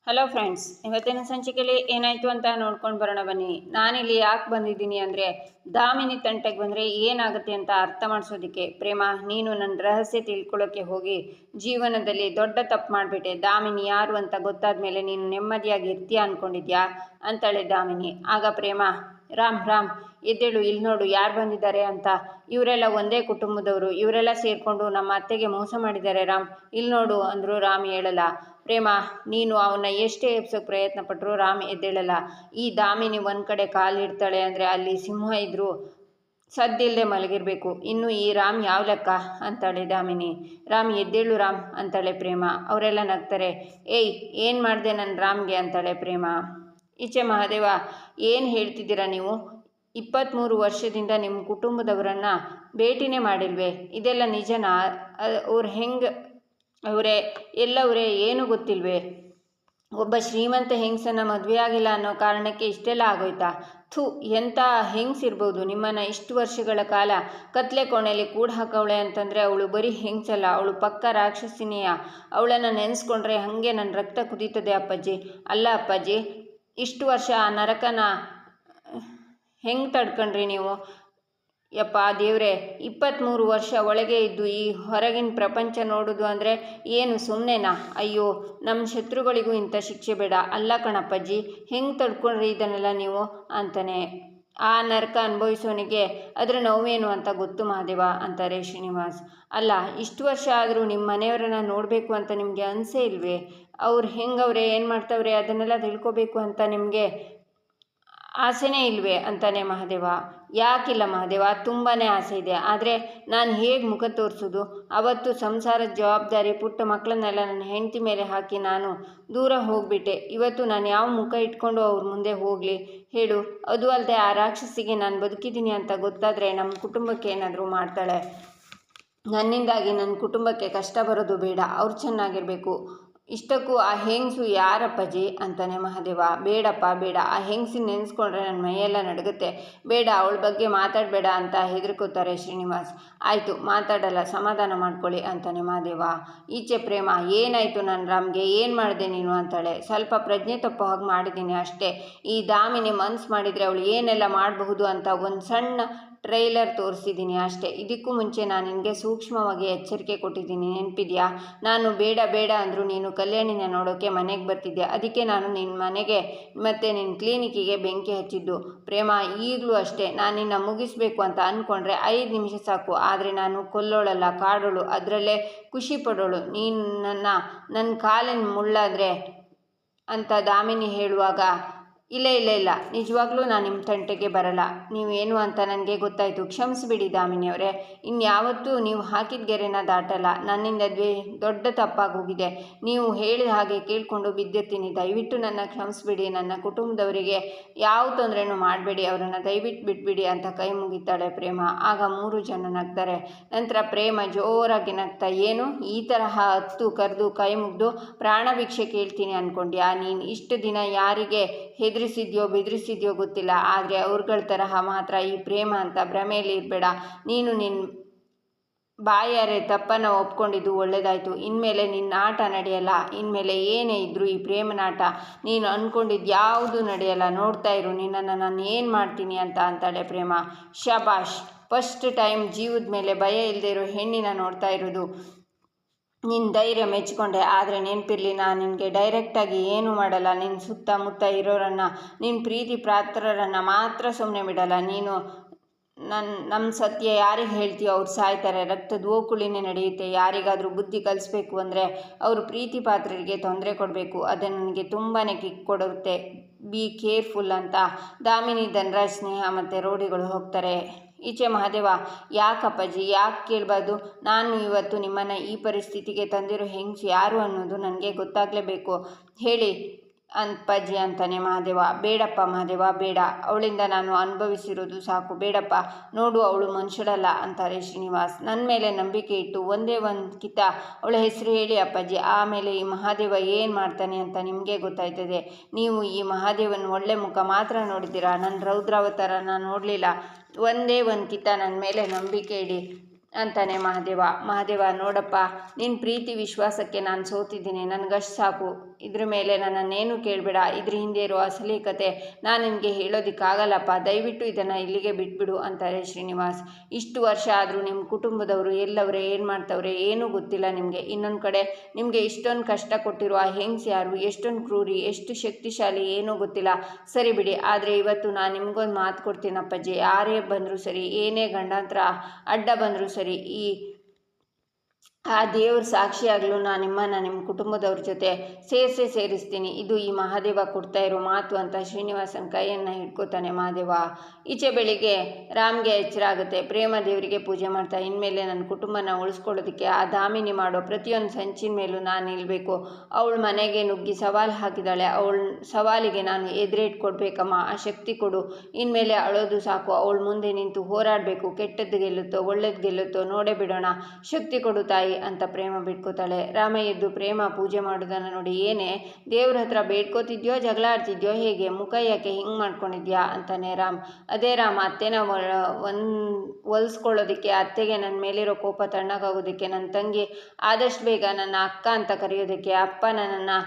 Hello friends, ಇವತ್ತಿನ ಸಂಚಿಕೆಯಲ್ಲಿ ಏನಾಯಿತು ಅಂತ ನೋಡ್ಕೊಂಡು ಬರೋಣ ಬನ್ನಿ. ನಾನಿಲ್ಲಿ ಯಾಕೆ ಬಂದಿದ್ದೀನಿ ಅಂದರೆ, ದಾಮಿನಿ ತಂಟೆಗೆ ಬಂದರೆ ಏನಾಗುತ್ತೆ ಅಂತ ಅರ್ಥ ಮಾಡಿಸೋದಕ್ಕೆ. ಪ್ರೇಮ, ನೀನು ನನ್ನ ರಹಸ್ಯ ತಿಳ್ಕೊಳ್ಳೋಕ್ಕೆ ಹೋಗಿ ಜೀವನದಲ್ಲಿ ದೊಡ್ಡ ತಪ್ಪು ಮಾಡಿಬಿಟ್ಟೆ. ದಾಮಿನಿ ಯಾರು ಅಂತ ಗೊತ್ತಾದ ಮೇಲೆ ನೀನು ನೆಮ್ಮದಿಯಾಗಿ ಇರ್ತೀಯ ಅಂದ್ಕೊಂಡಿದ್ಯಾ ಅಂತಾಳೆ ದಾಮಿನಿ. ಆಗ ಪ್ರೇಮ, ರಾಮ್ ಎದ್ದೇಳು, ಇಲ್ಲಿ ನೋಡು ಯಾರು ಬಂದಿದ್ದಾರೆ ಅಂತ. ಇವರೆಲ್ಲ ಒಂದೇ ಕುಟುಂಬದವರು, ಇವರೆಲ್ಲ ಸೇರಿಕೊಂಡು ನಮ್ಮ ಅತ್ತೆಗೆ ಮೋಸ ಮಾಡಿದ್ದಾರೆ ರಾಮ್, ಇಲ್ಲಿ ನೋಡು ಅಂದರು. ರಾಮ್ ಹೇಳಲ್ಲ. ಪ್ರೇಮ, ನೀನು ಅವನ್ನ ಎಷ್ಟೇ ಎಬ್ಸೋಕೆ ಪ್ರಯತ್ನ ಪಟ್ಟರು ರಾಮ್ ಎದ್ದೇಳಲ್ಲ. ಈ ದಾಮಿನಿ ಒಂದು ಕಡೆ ಕಾಲಿಡ್ತಾಳೆ ಅಂದರೆ ಅಲ್ಲಿ ಸಿಂಹ ಇದ್ದರೂ ಸದ್ದಿಲ್ಲದೆ ಮಲಗಿರಬೇಕು. ಇನ್ನು ಈ ರಾಮ್ ಯಾವ ಲೆಕ್ಕ ಅಂತಾಳೆ ದಾಮಿನಿ. ರಾಮ್ ಎದ್ದೇಳು ರಾಮ್ ಅಂತಾಳೆ ಪ್ರೇಮ. ಅವರೆಲ್ಲ ನಗ್ತಾರೆ. ಏಯ್, ಏನು ಮಾಡಿದೆ ನನ್ನ ರಾಮ್ಗೆ ಅಂತಾಳೆ ಪ್ರೇಮ. ಈಚೆ ಮಹಾದೇವ, ಏನು ಹೇಳ್ತಿದ್ದೀರಾ ನೀವು? 23 ವರ್ಷದಿಂದ ನಿಮ್ಮ ಕುಟುಂಬದವರನ್ನು ಭೇಟಿನೇ ಮಾಡಿಲ್ವೇ? ಇದೆಲ್ಲ ನಿಜನಾ? ಅವ್ರು ಹೆಂಗೆ ಅವರೇ, ಎಲ್ಲವರೇ, ಏನೂ ಗೊತ್ತಿಲ್ವೇ? ಒಬ್ಬ ಶ್ರೀಮಂತ ಹೆಂಗಸನ್ನು ಮದುವೆ ಆಗಿಲ್ಲ ಅನ್ನೋ ಕಾರಣಕ್ಕೆ ಇಷ್ಟೆಲ್ಲ ಆಗೋಯ್ತಾ? ಥೂ, ಎಂಥ ಹೆಂಗಸಿರ್ಬೋದು? ನಿಮ್ಮನ್ನು ಇಷ್ಟು ವರ್ಷಗಳ ಕಾಲ ಕತ್ಲೆ ಕೋಣೆಯಲ್ಲಿ ಕೂಡ ಹಾಕವಳೆ ಅಂತಂದರೆ ಅವಳು ಬರೀ ಹೆಂಗಸಲ್ಲ, ಅವಳು ಪಕ್ಕ ರಾಕ್ಷಸಿನಿಯ. ಅವಳನ್ನು ನೆನೆಸ್ಕೊಂಡ್ರೆ ಹಾಗೆ ನನ್ನ ರಕ್ತ ಕುದೀತದೆ ಅಪ್ಪಾಜಿ. ಅಲ್ಲ ಅಪ್ಪಾಜಿ, ಇಷ್ಟು ವರ್ಷ ಆ ನರಕನ ಹೆಂಗೆ ತಡ್ಕೊಂಡ್ರಿ ನೀವು? ಯಪ್ಪ ದೇವ್ರೆ, 23 ವರ್ಷ ಒಳಗೆ ಇದ್ದು ಈ ಹೊರಗಿನ ಪ್ರಪಂಚ ನೋಡೋದು ಅಂದರೆ ಏನು ಸುಮ್ಮನೆನಾ? ಅಯ್ಯೋ, ನಮ್ಮ ಶತ್ರುಗಳಿಗೂ ಇಂಥ ಶಿಕ್ಷೆ ಬೇಡ. ಅಲ್ಲ ಕಣಪ್ಪಾಜಿ, ಹೆಂಗೆ ತಡ್ಕೊಂಡ್ರಿ ಇದನ್ನೆಲ್ಲ ನೀವು ಅಂತಾನೆ. ಆ ನರಕ ಅನುಭವಿಸೋನಿಗೆ ಅದರ ನೋವೇನು ಅಂತ ಗೊತ್ತು ಮಹಾದೇವ ಅಂತಾರೆ ಶ್ರೀನಿವಾಸ್. ಅಲ್ಲ, ಇಷ್ಟು ವರ್ಷ ಆದರೂ ನಿಮ್ಮ ಮನೆಯವರನ್ನು ನೋಡಬೇಕು ಅಂತ ನಿಮಗೆ ಅನಿಸೇ ಇಲ್ವೇ? ಅವ್ರು ಹೆಂಗವ್ರೆ, ಏನು ಮಾಡ್ತವ್ರೆ ಅದನ್ನೆಲ್ಲ ತಿಳ್ಕೊಬೇಕು ಅಂತ ನಿಮಗೆ ಆಸೆನೇ ಇಲ್ವೇ ಅಂತಾನೆ ಮಹಾದೇವ. ಯಾಕಿಲ್ಲ ಮಹಾದೇವ, ತುಂಬಾ ಆಸೆ ಇದೆ. ಆದರೆ ನಾನು ಹೇಗೆ ಮುಖ ತೋರಿಸೋದು? ಅವತ್ತು ಸಂಸಾರದ ಜವಾಬ್ದಾರಿ, ಪುಟ್ಟ ಮಕ್ಕಳನ್ನೆಲ್ಲ ನನ್ನ ಹೆಂಡತಿ ಮೇಲೆ ಹಾಕಿ ನಾನು ದೂರ ಹೋಗಿಬಿಟ್ಟೆ. ಇವತ್ತು ನಾನು ಯಾವ ಮುಖ ಇಟ್ಕೊಂಡು ಅವ್ರ ಮುಂದೆ ಹೋಗಲಿ ಹೇಳು? ಅದು ಅಲ್ಲದೆ ಆ ರಾಕ್ಷಸಿಗೆ ನಾನು ಬದುಕಿದ್ದೀನಿ ಅಂತ ಗೊತ್ತಾದರೆ ನಮ್ಮ ಕುಟುಂಬಕ್ಕೆ ಏನಾದರೂ ಮಾಡ್ತಾಳೆ. ನನ್ನಿಂದಾಗಿ ನನ್ನ ಕುಟುಂಬಕ್ಕೆ ಕಷ್ಟ ಬರೋದು ಬೇಡ, ಅವ್ರು ಚೆನ್ನಾಗಿರಬೇಕು. ಇಷ್ಟಕ್ಕೂ ಆ ಹೆಂಗಸು ಯಾರಪ್ಪಾಜಿ ಅಂತಾನೆ ಮಹಾದೇವ. ಬೇಡಪ್ಪ ಬೇಡ, ಆ ಹೆಂಗಸಿನ ನೆನೆಸ್ಕೊಂಡ್ರೆ ನನ್ನ ಮೈಯೆಲ್ಲ ನಡುಗುತ್ತೆ. ಬೇಡ, ಅವಳ ಬಗ್ಗೆ ಮಾತಾಡಬೇಡ ಅಂತ ಹೆದರ್ಕೋತಾರೆ ಶ್ರೀನಿವಾಸ್. ಆಯಿತು, ಮಾತಾಡಲ್ಲ, ಸಮಾಧಾನ ಮಾಡ್ಕೊಳ್ಳಿ ಅಂತಾನೆ ಮಹಾದೇವ. ಈಚೆ ಪ್ರೇಮ, ಏನಾಯಿತು ನನ್ನ ರಾಮ್ಗೆ? ಏನು ಮಾಡಿದೆ ನೀನು ಅಂತಾಳೆ. ಸ್ವಲ್ಪ ಪ್ರಜ್ಞೆ ತಪ್ಪೋ ಹಾಗೆ ಮಾಡಿದ್ದೀನಿ ಅಷ್ಟೇ. ಈ ದಾಮಿನಿ ಮನ್ಸು ಮಾಡಿದರೆ ಅವಳು ಏನೆಲ್ಲ ಮಾಡಬಹುದು ಅಂತ ಒಂದು ಸಣ್ಣ ಟ್ರೈಲರ್ ತೋರಿಸಿದ್ದೀನಿ ಅಷ್ಟೇ. ಇದಕ್ಕೂ ಮುಂಚೆ ನಾನು ನಿನಗೆ ಸೂಕ್ಷ್ಮವಾಗಿ ಎಚ್ಚರಿಕೆ ಕೊಟ್ಟಿದ್ದೀನಿ, ನೆನಪಿದೆಯಾ? ನಾನು ಬೇಡ ಬೇಡ ಅಂದರೂ ನೀನು ಕಲ್ಯಾಣಿನ ನೋಡೋಕ್ಕೆ ಮನೆಗೆ ಬರ್ತಿದ್ದೆ. ಅದಕ್ಕೆ ನಾನು ನಿನ್ನ ಮನೆಗೆ ಮತ್ತು ನಿನ್ನ ಕ್ಲಿನಿಕ್ಕಿಗೆ ಬೆಂಕಿ ಹಚ್ಚಿದ್ದು. ಪ್ರೇಮ, ಈಗಲೂ ಅಷ್ಟೇ, ನಾನು ನಿನ್ನ ಮುಗಿಸ್ಬೇಕು ಅಂತ ಅಂದ್ಕೊಂಡ್ರೆ 5 ನಿಮಿಷ ಸಾಕು. ಆದರೆ ನಾನು ಕೊಲ್ಲೋಳಲ್ಲ, ಕಾಡೋಳು, ಅದರಲ್ಲೇ ಖುಷಿ ಪಡೋಳು. ನೀನು ನನ್ನ ಕಾಲಿನ ಮುಳ್ಳಾದರೆ ಅಂತ ದಾಮಿನಿ ಹೇಳುವಾಗ, ಇಲ್ಲ, ನಿಜವಾಗ್ಲೂ ನಾನು ನಿಮ್ಮ ತಂಟೆಗೆ ಬರಲ್ಲ. ನೀವೇನು ಅಂತ ನನಗೆ ಗೊತ್ತಾಯಿತು. ಕ್ಷಮಿಸಿಬಿಡಿ ದಾಮಿನಿಯವರೇ, ಇನ್ಯಾವತ್ತೂ ನೀವು ಹಾಕಿದ ಗೆರೆನ ದಾಟಲ್ಲ. ನನ್ನಿಂದ ದೊಡ್ಡ ತಪ್ಪಾಗೋಗಿದೆ. ನೀವು ಹೇಳಿದ ಹಾಗೆ ಕೇಳಿಕೊಂಡು ಬಿದ್ದಿರ್ತೀನಿ. ದಯವಿಟ್ಟು ನನ್ನ ಕ್ಷಮಿಸಿಬಿಡಿ. ನನ್ನ ಕುಟುಂಬದವರಿಗೆ ಯಾವ ತೊಂದರೆನೂ ಮಾಡಬೇಡಿ, ಅವರನ್ನು ದಯವಿಟ್ಟು ಬಿಟ್ಬಿಡಿ ಅಂತ ಕೈ ಮುಗಿತಾಳೆ ಪ್ರೇಮ. ಆಗ 3 ಜನ ನಗ್ತಾರೆ. ನಂತರ ಪ್ರೇಮ ಜೋರಾಗಿ ನಗ್ತಾ, ಏನು ಈ ತರಹ ಹತ್ತು ಕರೆದು ಕೈ ಮುಗಿದು ಪ್ರಾಣ ಭಿಕ್ಷೆ ಕೇಳ್ತೀನಿ ಅಂದ್ಕೊಂಡ್ಯಾ? ನೀನು ಇಷ್ಟು ದಿನ ಯಾರಿಗೆ ಬೆದರಿಸಿದ್ಯೋ ಗೊತ್ತಿಲ್ಲ, ಆದರೆ ಅವ್ರಗಳ ತರಹ ಮಾತ್ರ ಈ ಪ್ರೇಮ ಅಂತ ಭ್ರಮೆಯಲ್ಲಿ ಇರಬೇಡ. ನೀನು ನಿನ್ನ ಬಾಯಾರೆ ತಪ್ಪನ್ನು ಒಪ್ಕೊಂಡಿದ್ದು ಒಳ್ಳೆಯದಾಯಿತು. ಇನ್ಮೇಲೆ ನಿನ್ನ ಆಟ ನಡೆಯಲ್ಲ. ಇನ್ಮೇಲೆ ಏನೇ ಇದ್ದರೂ ಈ ಪ್ರೇಮನಾಟ ನೀನು ಅಂದ್ಕೊಂಡಿದ್ದು ಯಾವುದು ನಡೆಯಲ್ಲ. ನೋಡ್ತಾ ಇರು ನಿನ್ನನ್ನು ನಾನು ಏನು ಮಾಡ್ತೀನಿ ಅಂತ ಅಂತಾಳೆ ಪ್ರೇಮ. ಶಬಾಷ್, ಫಸ್ಟ್ ಟೈಮ್ ಜೀವದ ಮೇಲೆ ಭಯ ಇಲ್ಲದೆ ಇರೋ ಹೆಣ್ಣಿನ ನೋಡ್ತಾ ಇರೋದು. ನಿನ್ನ ಧೈರ್ಯ ಮೆಚ್ಚಿಕೊಂಡೆ. ಆದರೆ ನೆನಪಿರಲಿ, ನಾನು ನಿನಗೆ ಡೈರೆಕ್ಟಾಗಿ ಏನೂ ಮಾಡಲ್ಲ. ನಿನ್ನ ಸುತ್ತಮುತ್ತ ಇರೋರನ್ನು, ನಿನ್ನ ಪ್ರೀತಿ ಪಾತ್ರರನ್ನು ಮಾತ್ರ ಸುಮ್ಮನೆ ಬಿಡಲ್ಲ. ನೀನು ನಮ್ಮ ಸತ್ಯ ಯಾರಿಗೆ ಹೇಳ್ತೀಯೋ ಅವ್ರು ಸಾಯ್ತಾರೆ, ರಕ್ತದ ಓಕುಳಿನೇ ನಡೆಯುತ್ತೆ. ಯಾರಿಗಾದರೂ ಬುದ್ಧಿ ಕಲಿಸ್ಬೇಕು ಅಂದರೆ ಅವರು ಪ್ರೀತಿ ಪಾತ್ರರಿಗೆ ತೊಂದರೆ ಕೊಡಬೇಕು. ಅದು ನನಗೆ ತುಂಬಾ ಕಿಕ್ ಕೊಡುತ್ತೆ. ಬಿ ಕೇರ್ಫುಲ್ ಅಂತ ದಾಮಿನಿ, ಧನರಾಜ್, ಸ್ನೇಹ ಮತ್ತು ರೋಡಿಗಳು ಹೋಗ್ತಾರೆ. ಈಚೆ ಮಹಾದೇವ, ಯಾಕಪ್ಪಾಜಿ, ಯಾಕೆ ಕೇಳಬಾರ್ದು? ನಾನು ಇವತ್ತು ನಿಮ್ಮನ್ನು ಈ ಪರಿಸ್ಥಿತಿಗೆ ತಂದಿರೋ ಹೆಂಗಸು ಯಾರು ಅನ್ನೋದು ನನಗೆ ಗೊತ್ತಾಗಲೇಬೇಕು. ಹೇಳಿ ಅಪ್ಪಾಜಿ ಅಂತಾನೆ ಮಹಾದೇವ. ಬೇಡಪ್ಪ ಮಹಾದೇವ, ಬೇಡ. ಅವಳಿಂದ ನಾನು ಅನುಭವಿಸಿರೋದು ಸಾಕು, ಬೇಡಪ್ಪ. ನೋಡು, ಅವಳು ಮನುಷ್ಯಳಲ್ಲ ಅಂತಾರೆ ಶ್ರೀನಿವಾಸ್. ನನ್ನ ಮೇಲೆ ನಂಬಿಕೆ ಇಟ್ಟು ಒಂದೇ ಒಂದು ಕಿತ ಅವಳ ಹೆಸರು ಹೇಳಿ ಅಪ್ಪಾಜಿ, ಆಮೇಲೆ ಈ ಮಹಾದೇವ ಏನು ಮಾಡ್ತಾನೆ ಅಂತ ನಿಮಗೆ ಗೊತ್ತಾಯ್ತದೆ. ನೀವು ಈ ಮಹಾದೇವನ ಒಳ್ಳೆ ಮುಖ ಮಾತ್ರ ನೋಡಿದ್ದೀರಾ, ನನ್ನ ರೌದ್ರಾವತಾರನ ನೋಡಲಿಲ್ಲ. ಒಂದೇ ಒಂದು ಕಿತ ನನ್ನ ಮೇಲೆ ನಂಬಿಕೆ ಇಡಿ. ಅಂತಾನೆ ಮಹಾದೇವ ನೋಡಪ್ಪ, ನಿನ್ನ ಪ್ರೀತಿ ವಿಶ್ವಾಸಕ್ಕೆ ನಾನು ಸೋತಿದ್ದೀನಿ, ನನಗಷ್ಟು ಸಾಕು. ಇದ್ರ ಮೇಲೆ ನನ್ನನ್ನೇನು ಕೇಳಬೇಡ. ಇದ್ರ ಹಿಂದೆ ಇರೋ ಅಸಲಿ ಕತೆ ನಾನು ನಿನಗೆ ಹೇಳೋದಕ್ಕಾಗಲ್ಲಪ್ಪ. ದಯವಿಟ್ಟು ಇದನ್ನು ಇಲ್ಲಿಗೆ ಬಿಟ್ಬಿಡು ಅಂತಾರೆ ಶ್ರೀನಿವಾಸ್. ಇಷ್ಟು ವರ್ಷ ಆದರೂ ನಿಮ್ಮ ಕುಟುಂಬದವರು ಎಲ್ಲವರೇ, ಏನು ಮಾಡ್ತವ್ರೆ ಏನೂ ಗೊತ್ತಿಲ್ಲ ನಿಮಗೆ. ಇನ್ನೊಂದು ಕಡೆ ನಿಮಗೆ ಇಷ್ಟೊಂದು ಕಷ್ಟ ಕೊಟ್ಟಿರುವ ಹೆಂಗ್ಸ್ ಯಾರು, ಎಷ್ಟೊಂದು ಕ್ರೂರಿ, ಎಷ್ಟು ಶಕ್ತಿಶಾಲಿ ಏನೂ ಗೊತ್ತಿಲ್ಲ. ಸರಿ ಬಿಡಿ. ಆದರೆ ಇವತ್ತು ನಾನು ನಿಮ್ಗೊಂದು ಮಾತು ಕೊಡ್ತೀನಪ್ಪಾಜಿ. ಯಾರೇ ಬಂದರೂ ಸರಿ, ಏನೇ ಗಂಡಾಂತರ ಅಡ್ಡ ಬಂದರೂ ಸರಿ, ಆ ದೇವ್ರ ಸಾಕ್ಷಿಯಾಗಲೂ ನಾನು ನಿಮ್ಮನ್ನು ನಿಮ್ಮ ಕುಟುಂಬದವ್ರ ಜೊತೆ ಸೇರಿಸ್ತೀನಿ. ಇದು ಈ ಮಹಾದೇವ ಕೊಡ್ತಾ ಇರೋ ಮಾತು ಅಂತ ಶ್ರೀನಿವಾಸನ ಕೈಯನ್ನು ಹಿಡ್ಕೋತಾನೆ ಮಹಾದೇವ. ಈಚೆ ಬೆಳಿಗ್ಗೆ ರಾಮ್ಗೆ ಎಚ್ಚರ ಆಗುತ್ತೆ. ಪ್ರೇಮ ದೇವರಿಗೆ ಪೂಜೆ ಮಾಡ್ತಾ, ಇನ್ಮೇಲೆ ನನ್ನ ಕುಟುಂಬನ ಉಳಿಸ್ಕೊಳ್ಳೋದಕ್ಕೆ ಆ ದಾಮಿನಿ ಮಾಡೋ ಪ್ರತಿಯೊಂದು ಸಂಚಿನ ಮೇಲೂ ನಾನು ನಿಲ್ಲಬೇಕು. ಅವಳ ಮನೆಗೆ ನುಗ್ಗಿ ಸವಾಲು ಹಾಕಿದಾಳೆ, ಅವಳ ಸವಾಲಿಗೆ ನಾನು ಎದುರೇಟ್ಕೊಡ್ಬೇಕಮ್ಮ. ಆ ಶಕ್ತಿ ಕೊಡು. ಇನ್ಮೇಲೆ ಅಳೋದು ಸಾಕು. ಅವಳ ಮುಂದೆ ನಿಂತು ಹೋರಾಡಬೇಕು. ಕೆಟ್ಟದ್ದು ಗೆಲ್ಲುತ್ತೋ ಒಳ್ಳೇದು ಗೆಲ್ಲುತ್ತೋ ನೋಡೇ ಬಿಡೋಣ. ಶಕ್ತಿ ಕೊಡು ತಾಯಿ ಅಂತ ಪ್ರೇಮ ಬಿಟ್ಕೋತಾಳೆ. ರಾಮ ಎದ್ದು ಪ್ರೇಮ ಪೂಜೆ ಮಾಡೋದನ್ನು ನೋಡಿ, ಏನೇ ದೇವ್ರ ಹತ್ರ ಬೇಡ್ಕೋತಿದ್ಯೋ, ಜಗಳ ಆಡ್ತಿದ್ಯೋ, ಹೇಗೆ ಮುಖ ಯಾಕೆ ಹಿಂಗೆ ಮಾಡ್ಕೊಂಡಿದ್ಯಾ ಅಂತಾನೆ ರಾಮ್. ಅದೇ ರಾಮ, ಅತ್ತೆನ ಹೊಲಿಸ್ಕೊಳ್ಳೋದಕ್ಕೆ, ಅತ್ತೆಗೆ ನನ್ನ ಮೇಲಿರೋ ಕೋಪ ತಣ್ಣಗಾಗೋದಕ್ಕೆ, ನನ್ನ ತಂಗಿ ಆದಷ್ಟು ಬೇಗ ನನ್ನ ಅಕ್ಕ ಅಂತ ಕರೆಯೋದಕ್ಕೆ, ಅಪ್ಪ ನನ್ನನ್ನು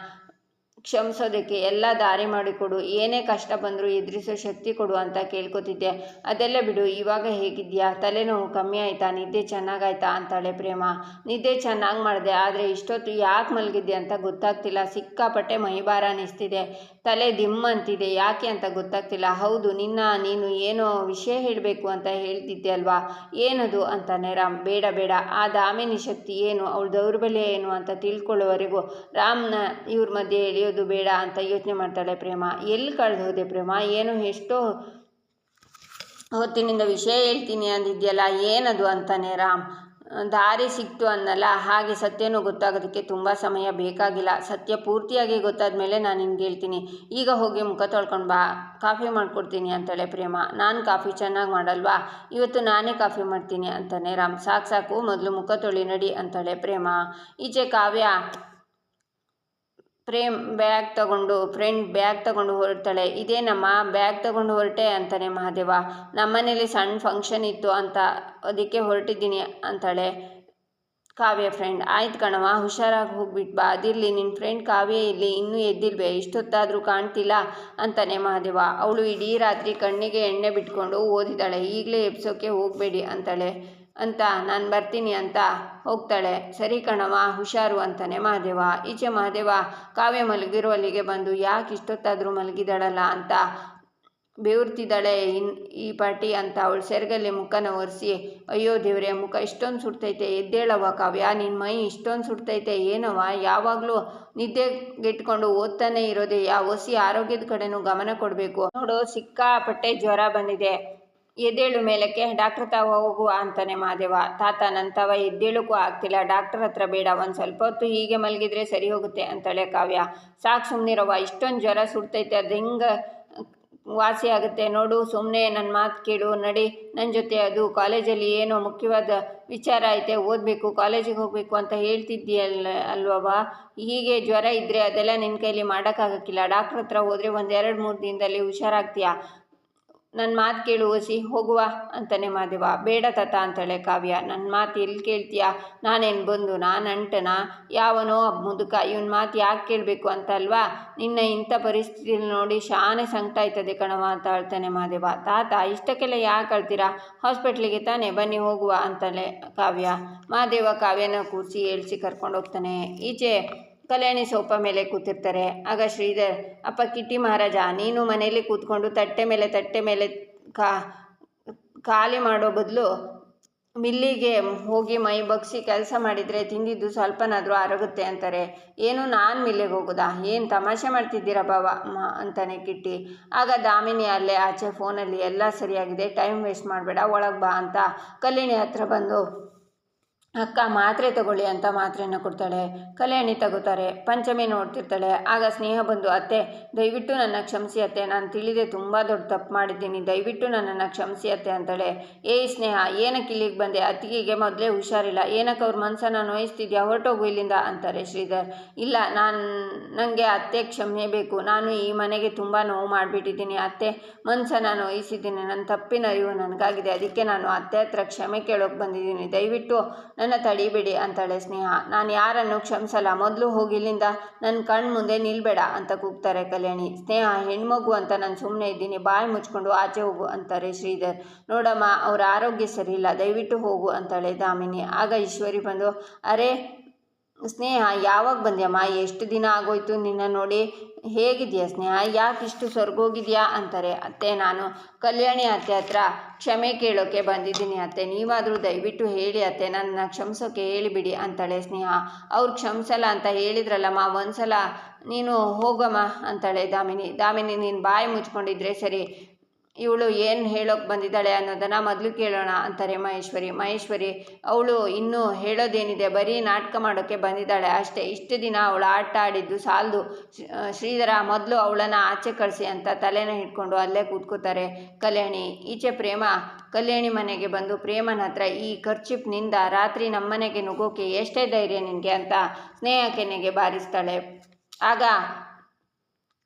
ಕ್ಷಮಿಸೋದಕ್ಕೆ ಎಲ್ಲ ದಾರಿ ಮಾಡಿಕೊಡು. ಏನೇ ಕಷ್ಟ ಬಂದರೂ ಎದುರಿಸೋ ಶಕ್ತಿ ಕೊಡು ಅಂತ ಕೇಳ್ಕೊತಿದ್ದೆ. ಅದೆಲ್ಲ ಬಿಡು. ಇವಾಗ ಹೇಗಿದ್ಯಾ? ತಲೆನೋವು ಕಮ್ಮಿ ಆಯಿತಾ? ನಿದ್ದೆ ಚೆನ್ನಾಗಾಯ್ತಾ ಅಂತಾಳೆ ಪ್ರೇಮ. ನಿದ್ದೆ ಚೆನ್ನಾಗಿ ಮಾಡಿದೆ, ಆದರೆ ಇಷ್ಟೊತ್ತು ಯಾಕೆ ಮಲಗಿದ್ದೆ ಅಂತ ಗೊತ್ತಾಗ್ತಿಲ್ಲ. ಸಿಕ್ಕಾಪಟ್ಟೆ ಮೈಭಾರ ಅನ್ನಿಸ್ತಿದೆ, ತಲೆ ದಿಮ್ಮ ಅಂತಿದೆ. ಯಾಕೆ ಅಂತ ಗೊತ್ತಾಗ್ತಿಲ್ಲ. ಹೌದು, ನೀನು ಏನೋ ವಿಷಯ ಹೇಳಬೇಕು ಅಂತ ಹೇಳ್ತಿದ್ದೆ ಅಲ್ವಾ? ಏನದು ಅಂತಾನೆ ರಾಮ್. ಬೇಡ, ಆ ದಾಮಿನಿ ಶಕ್ತಿ ಏನು, ಅವಳ ದೌರ್ಬಲ್ಯ ಏನು ಅಂತ ತಿಳ್ಕೊಳ್ಳೋವರೆಗೂ ರಾಮ್ನ ಇವ್ರ ಮಧ್ಯೆ ಎಳೆಯೋದು ಬೇಡ ಅಂತ ಯೋಚನೆ ಮಾಡ್ತಾಳೆ ಪ್ರೇಮ. ಎಲ್ಲಿ ಕಳೆದು ಹೋದೆ ಪ್ರೇಮ? ಏನು ಎಷ್ಟೋ ಹೊತ್ತಿನಿಂದ ವಿಷಯ ಹೇಳ್ತೀನಿ ಅಂದಿದ್ಯಲ್ಲ, ಏನದು ಅಂತಾನೆ ರಾಮ್. ದಾರಿ ಸಿಕ್ತು ಅನ್ನಲ್ಲ, ಹಾಗೆ ಸತ್ಯನೂ ಗೊತ್ತಾಗೋದಕ್ಕೆ ತುಂಬ ಸಮಯ ಬೇಕಾಗಿಲ್ಲ. ಸತ್ಯ ಪೂರ್ತಿಯಾಗಿ ಗೊತ್ತಾದ ಮೇಲೆ ನಾನು ನಿನ್ಗೆ ಹೇಳ್ತೀನಿ. ಈಗ ಹೋಗಿ ಮುಖ ತೊಳ್ಕೊಂಡು ಬಾ, ಕಾಫಿ ಮಾಡಿಕೊಡ್ತೀನಿ ಅಂತಾಳೆ ಪ್ರೇಮ. ನಾನು ಕಾಫಿ ಚೆನ್ನಾಗಿ ಮಾಡಲ್ವಾ? ಇವತ್ತು ನಾನೇ ಕಾಫಿ ಮಾಡ್ತೀನಿ ಅಂತಾನೆ ರಾಮ್. ಸಾಕು, ಮೊದಲು ಮುಖ ತೊಳಿ ನಡಿ ಅಂತಾಳೆ ಪ್ರೇಮ. ಈಚೆ ಕಾವ್ಯ ಫ್ರೆಂಡ್ ಬ್ಯಾಗ್ ತಗೊಂಡು ಹೊರಡ್ತಾಳೆ. ಇದೇನಮ್ಮ ಬ್ಯಾಗ್ ತಗೊಂಡು ಹೊರಟೆ ಅಂತಾನೆ ಮಹಾದೇವ. ನಮ್ಮನೇಲಿ ಸಣ್ಣ ಫಂಕ್ಷನ್ ಇತ್ತು ಅಂತ ಅದಕ್ಕೆ ಹೊರಟಿದ್ದೀನಿ ಅಂತಾಳೆ ಕಾವ್ಯ ಫ್ರೆಂಡ್. ಆಯ್ತು ಕಣವ, ಹುಷಾರಾಗಿ ಹೋಗ್ಬಿಟ್ಟು ಬಾ. ಅದಿರಲಿ, ನಿನ್ನ ಫ್ರೆಂಡ್ ಕಾವ್ಯ ಇಲ್ಲಿ ಇನ್ನೂ ಎದ್ದಿಲ್ವೇ? ಇಷ್ಟೊತ್ತಾದರೂ ಕಾಣ್ತಿಲ್ಲ ಅಂತಾನೆ ಮಹಾದೇವ. ಅವಳು ಇಡೀ ರಾತ್ರಿ ಕಣ್ಣಿಗೆ ಎಣ್ಣೆ ಬಿಟ್ಕೊಂಡು ಓದಿದ್ದಾಳೆ. ಈಗಲೇ ಎಬ್ಸೋಕೆ ಹೋಗಬೇಡಿ ಅಂತ ನಾನು ಬರ್ತೀನಿ ಅಂತ ಹೋಗ್ತಾಳೆ. ಸರಿ ಕಣವ, ಹುಷಾರು ಅಂತಾನೆ ಮಹಾದೇವ. ಈಚೆ ಮಹಾದೇವ ಕಾವ್ಯ ಮಲಗಿರುವಲ್ಲಿಗೆ ಬಂದು, ಯಾಕೆ ಇಷ್ಟೊತ್ತಾದರೂ ಮಲಗಿದಾಳಲ್ಲ ಅಂತ ಬೆವರ್ತಿದ್ದಾಳೆ ಈ ಪಾಟಿ ಅಂತ ಅವಳು ಸೆರಗಲ್ಲಿ ಮುಖನ ಒರೆಸಿ, ಅಯ್ಯೋ ದೇವ್ರೆ, ಮುಖ ಇಷ್ಟೊಂದು ಸುಡ್ತೈತೆ, ಎದ್ದೇಳವ ಕಾವ್ಯ, ನಿನ್ನ ಮೈ ಇಷ್ಟೊಂದು ಸುಡ್ತೈತೆ ಏನವ? ಯಾವಾಗಲೂ ನಿದ್ದೆಗೆಟ್ಕೊಂಡು ಓದ್ತಾನೆ ಇರೋದೇ, ಒಸಿ ಆರೋಗ್ಯದ ಕಡೆನೂ ಗಮನ ಕೊಡಬೇಕು ನೋಡು. ಸಿಕ್ಕಾಪಟ್ಟೆ ಜ್ವರ ಬಂದಿದೆ, ಎದ್ದೇಳು ಮೇಲಕ್ಕೆ, ಡಾಕ್ಟ್ರ್ ತಾವ ಹೋಗುವ ಅಂತಾನೆ ಮಹಾದೇವ. ತಾತ, ನನ್ನ ತಾವ ಎದ್ದೇಳಕ್ಕೂ ಆಗ್ತಿಲ್ಲ, ಡಾಕ್ಟರ್ ಹತ್ರ ಬೇಡ, ಒಂದು ಸ್ವಲ್ಪ ಹೊತ್ತು ಹೀಗೆ ಮಲಗಿದ್ರೆ ಸರಿ ಹೋಗುತ್ತೆ ಅಂತಾಳೆ ಕಾವ್ಯ. ಸಾಕು ಸುಮ್ಮನಿರವ, ಇಷ್ಟೊಂದು ಜ್ವರ ಸುಡ್ತೈತೆ, ಅದು ಹಿಂಗೆ ವಾಸಿ ಆಗುತ್ತೆ ನೋಡು, ಸುಮ್ಮನೆ ನನ್ನ ಮಾತು ಕೇಳು, ನಡಿ ನನ್ನ ಜೊತೆ. ಅದು ಕಾಲೇಜಲ್ಲಿ ಏನೋ ಮುಖ್ಯವಾದ ವಿಚಾರ ಐತೆ, ಓದಬೇಕು, ಕಾಲೇಜಿಗೆ ಹೋಗಬೇಕು ಅಂತ ಹೇಳ್ತಿದ್ದೀಯಲ್ಲ ಅಲ್ವವ? ಹೀಗೆ ಜ್ವರ ಇದ್ದರೆ ಅದೆಲ್ಲ ನಿನ್ನ ಕೈಲಿ ಮಾಡೋಕ್ಕಾಗಕ್ಕಿಲ್ಲ. ಡಾಕ್ಟ್ರ್ ಹತ್ರ ಹೋದರೆ 1-2-3 ದಿನದಲ್ಲಿ ಹುಷಾರಾಗ್ತೀಯಾ. ನನ್ನ ಮಾತು ಕೇಳು ಓಸಿ, ಹೋಗುವ ಅಂತಾನೆ ಮಹಾದೇವ. ಬೇಡ ತಾತ ಅಂತಾಳೆ ಕಾವ್ಯ. ನನ್ನ ಮಾತು ಎಲ್ಲಿ ಕೇಳ್ತೀಯಾ? ನಾನೇನು ಬಂದು ನಾನು ಅಂಟನ? ಯಾವನೋ ಮುದುಕ, ಇವನ ಮಾತು ಯಾಕೆ ಕೇಳಬೇಕು ಅಂತ ಅಲ್ವಾ? ನಿನ್ನ ಇಂಥ ಪರಿಸ್ಥಿತಿಯಲ್ಲಿ ನೋಡಿ ಶಾನೆ ಸಂಕಟ ಆಯ್ತದೆ ಕಣವ ಅಂತ ಹೇಳ್ತಾನೆ ಮಹಾದೇವ. ತಾತ, ಇಷ್ಟಕ್ಕೆಲ್ಲ ಯಾಕೆ ಅಳ್ತೀರಾ? ಹಾಸ್ಪಿಟ್ಲಿಗೆ ತಾನೇ, ಬನ್ನಿ ಹೋಗುವ ಅಂತಾಳೆ ಕಾವ್ಯ. ಮಹಾದೇವ ಕಾವ್ಯನ ಕೂರಿಸಿ ಏಳಿಸಿ ಕರ್ಕೊಂಡು ಹೋಗ್ತಾನೆ. ಈಚೆ ಕಲ್ಯಾಣಿ ಸೋಫಾ ಮೇಲೆ ಕೂತಿರ್ತಾರೆ. ಆಗ ಶ್ರೀಧರ್, ಅಪ್ಪ ಕಿಟ್ಟಿ ಮಹಾರಾಜ, ನೀನು ಮನೇಲಿ ಕೂತ್ಕೊಂಡು ತಟ್ಟೆ ಮೇಲೆ ಖಾಲಿ ಮಾಡೋ ಬದಲು ಮಿಲ್ಲಿಗೆ ಹೋಗಿ ಮೈ ಬಗ್ಸಿ ಕೆಲಸ ಮಾಡಿದರೆ ತಿಂದಿದ್ದು ಸ್ವಲ್ಪನಾದರೂ ಆರೋಗುತ್ತೆ ಅಂತಾರೆ. ಏನು, ನಾನು ಮಿಲ್ಲಿಗೆ ಹೋಗೋದಾ? ಏನು ತಮಾಷೆ ಮಾಡ್ತಿದ್ದೀರಾ ಬಾವ ಅಂತಾನೆ ಕಿಟ್ಟಿ. ಆಗ ದಾಮಿನಿ ಅಲ್ಲೇ ಆಚೆ ಫೋನಲ್ಲಿ, ಎಲ್ಲ ಸರಿಯಾಗಿದೆ, ಟೈಮ್ ವೇಸ್ಟ್ ಮಾಡಬೇಡ, ಒಳಗೆ ಬಾ ಅಂತ ಕಲ್ಯಾಣಿ ಹತ್ರ ಬಂದು ಅಕ್ಕ ಮಾತ್ರೆ ತಗೊಳ್ಳಿ ಅಂತ ಮಾತ್ರೆಯನ್ನು ಕೊಡ್ತಾಳೆ. ಕಲ್ಯಾಣಿ ತಗೋತಾರೆ. ಪಂಚಮಿ ನೋಡ್ತಿರ್ತಾಳೆ. ಆಗ ಸ್ನೇಹ ಬಂದು, ಅತ್ತೆ ದಯವಿಟ್ಟು ನನ್ನ ಕ್ಷಮಿಸಿ ಅತ್ತೆ, ನಾನು ತಿಳಿದೆ ತುಂಬ ದೊಡ್ಡ ತಪ್ಪು ಮಾಡಿದ್ದೀನಿ, ದಯವಿಟ್ಟು ನನ್ನನ್ನು ಕ್ಷಮಿಸಿ ಅತ್ತೆ ಅಂತಾಳೆ. ಏಯ್ ಸ್ನೇಹ, ಏನಕ್ಕೆ ಇಲ್ಲಿಗೆ ಬಂದೆ? ಅತ್ತಿಗೆಗೆ ಮೊದಲೇ ಹುಷಾರಿಲ್ಲ, ಏನಕ್ಕೆ ಅವ್ರ ಮನಸ್ಸನ್ನು ನೋಯಿಸ್ತಿದ್ಯಾ, ಹೊರಟೋಗು ಇಲ್ಲಿಂದ ಅಂತಾರೆ ಶ್ರೀಧರ್. ಇಲ್ಲ, ನನಗೆ ಅತ್ತೆ ಕ್ಷಮೆ ಬೇಕು, ನಾನು ಈ ಮನೆಗೆ ತುಂಬ ನೋವು ಮಾಡಿಬಿಟ್ಟಿದ್ದೀನಿ ಅತ್ತೆ, ಮನಸ್ಸನ್ನು ನೋಯಿಸಿದ್ದೀನಿ, ನನ್ನ ತಪ್ಪಿನ ಅರಿವು ನನಗಾಗಿದೆ, ಅದಕ್ಕೆ ನಾನು ಅತ್ತೆ ಹತ್ರ ಕ್ಷಮೆ ಕೇಳೋಕೆ ಬಂದಿದ್ದೀನಿ, ದಯವಿಟ್ಟು ನನ್ನ ತಡಿಬೇಡಿ ಅಂತಾಳೆ ಸ್ನೇಹ. ನಾನು ಯಾರನ್ನು ಕ್ಷಮಿಸಲ್ಲ, ಮೊದಲು ಹೋಗಿ ಇಲ್ಲಿಂದ, ನನ್ನ ಕಣ್ಣು ಮುಂದೆ ನಿಲ್ಬೇಡ ಅಂತ ಕೂಗ್ತಾರೆ ಕಲ್ಯಾಣಿ. ಸ್ನೇಹ, ಹೆಣ್ಮಗು ಅಂತ ನಾನು ಸುಮ್ಮನೆ ಇದ್ದೀನಿ, ಬಾಯಿ ಮುಚ್ಕೊಂಡು ಆಚೆ ಹೋಗು ಅಂತಾರೆ ಶ್ರೀಧರ್. ನೋಡಮ್ಮ, ಅವರ ಆರೋಗ್ಯ ಸರಿ ಇಲ್ಲ, ದಯವಿಟ್ಟು ಹೋಗು ಅಂತಾಳೆ ದಾಮಿನಿ. ಆಗ ಈಶ್ವರಿ ಬಂದು, ಅರೆ ಸ್ನೇಹ, ಯಾವಾಗ ಬಂದ್ಯಮ್ಮ, ಎಷ್ಟು ದಿನ ಆಗೋಯ್ತು ನಿನ್ನ ನೋಡಿ, ಹೇಗಿದೆಯಾ ಸ್ನೇಹ, ಯಾಕೆ ಇಷ್ಟು ಸೊರ್ಗೋಗಿದೆಯಾ ಅಂತಾರೆ. ಅತ್ತೆ, ನಾನು ಕಲ್ಯಾಣಿ ಅತ್ತೆ ಹತ್ರ ಕ್ಷಮೆ ಕೇಳೋಕ್ಕೆ ಬಂದಿದ್ದೀನಿ ಅತ್ತೆ, ನೀವಾದರೂ ದಯವಿಟ್ಟು ಹೇಳಿ ಅತ್ತೆ, ನನ್ನ ಕ್ಷಮಿಸೋಕ್ಕೆ ಹೇಳಿಬಿಡಿ ಅಂತಾಳೆ ಸ್ನೇಹ. ಅವ್ರು ಕ್ಷಮಿಸಲ್ಲ ಅಂತ ಹೇಳಿದ್ರಲ್ಲಮ್ಮ, ಒಂದ್ಸಲ ನೀನು ಹೋಗಮ್ಮ ಅಂತಾಳೆ ದಾಮಿನಿ, ನೀನು ಬಾಯಿ ಮುಚ್ಕೊಂಡಿದ್ರೆ ಸರಿ, ಇವಳು ಏನು ಹೇಳೋಕೆ ಬಂದಿದ್ದಾಳೆ ಅನ್ನೋದನ್ನು ಮೊದಲು ಕೇಳೋಣ ಅಂತಾರೆ ಮಹೇಶ್ವರಿ. ಅವಳು ಇನ್ನೂ ಹೇಳೋದೇನಿದೆ, ಬರೀ ನಾಟಕ ಮಾಡೋಕ್ಕೆ ಬಂದಿದ್ದಾಳೆ ಅಷ್ಟೇ, ಇಷ್ಟು ದಿನ ಅವಳು ಆಟ ಆಡಿದ್ದು ಸಾಲದು, ಶ್ರೀಧರ ಮೊದಲು ಅವಳನ್ನು ಆಚೆ ಕಳಿಸಿ ಅಂತ ತಲೆನ ಹಿಡ್ಕೊಂಡು ಅಲ್ಲೇ ಕೂತ್ಕೋತಾರೆ ಕಲ್ಯಾಣಿ. ಈಚೆ ಪ್ರೇಮ ಕಲ್ಯಾಣಿ ಮನೆಗೆ ಬಂದು ಪ್ರೇಮನ ಹತ್ರ, ಈ ಖರ್ಚಿಪ್ನಿಂದ ರಾತ್ರಿ ನಮ್ಮನೆಗೆ ನುಗ್ಗೋಕೆ ಎಷ್ಟೇ ಧೈರ್ಯ ನಿನಗೆ ಅಂತ ಸ್ನೇಹ ಕೆನ್ನೆಗೆ ಬಾರಿಸ್ತಾಳೆ. ಆಗ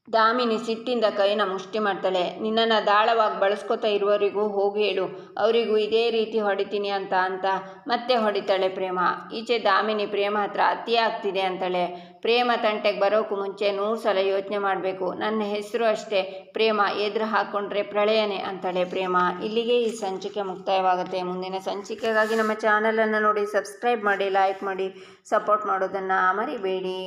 ದಾಮಿನಿ ಸಿಟ್ಟಿಂದ ಕೈನ ಮುಷ್ಟಿ ಮಾಡ್ತಾಳೆ. ನಿನ್ನನ್ನು ದಾಳವಾಗಿ ಬಳಸ್ಕೊತಾ ಇರುವವರಿಗೂ ಹೋಗಿ ಹೇಳು, ಅವರಿಗೂ ಇದೇ ರೀತಿ ಹೊಡಿತೀನಿ ಅಂತ ಮತ್ತೆ ಹೊಡಿತಾಳೆ ಪ್ರೇಮ. ಈಚೆ ದಾಮಿನಿ ಪ್ರೇಮ ಹತ್ರ ಅತಿ ಆಗ್ತಿದೆ ಅಂತಾಳೆ. ಪ್ರೇಮ ತಂಟೆಗೆ ಬರೋಕ್ಕೂ ಮುಂಚೆ 100 ಸಲ ಯೋಚನೆ ಮಾಡಬೇಕು, ನನ್ನ ಹೆಸರು ಅಷ್ಟೇ ಪ್ರೇಮ, ಎದುರು ಹಾಕ್ಕೊಂಡ್ರೆ ಪ್ರಳಯನೇ ಅಂತಾಳೆ ಪ್ರೇಮ. ಇಲ್ಲಿಗೆ ಈ ಸಂಚಿಕೆ ಮುಕ್ತಾಯವಾಗುತ್ತೆ. ಮುಂದಿನ ಸಂಚಿಕೆಗಾಗಿ ನಮ್ಮ ಚಾನಲನ್ನು ನೋಡಿ, ಸಬ್ಸ್ಕ್ರೈಬ್ ಮಾಡಿ, ಲೈಕ್ ಮಾಡಿ, ಸಪೋರ್ಟ್ ಮಾಡೋದನ್ನು ಮರಿಬೇಡಿ.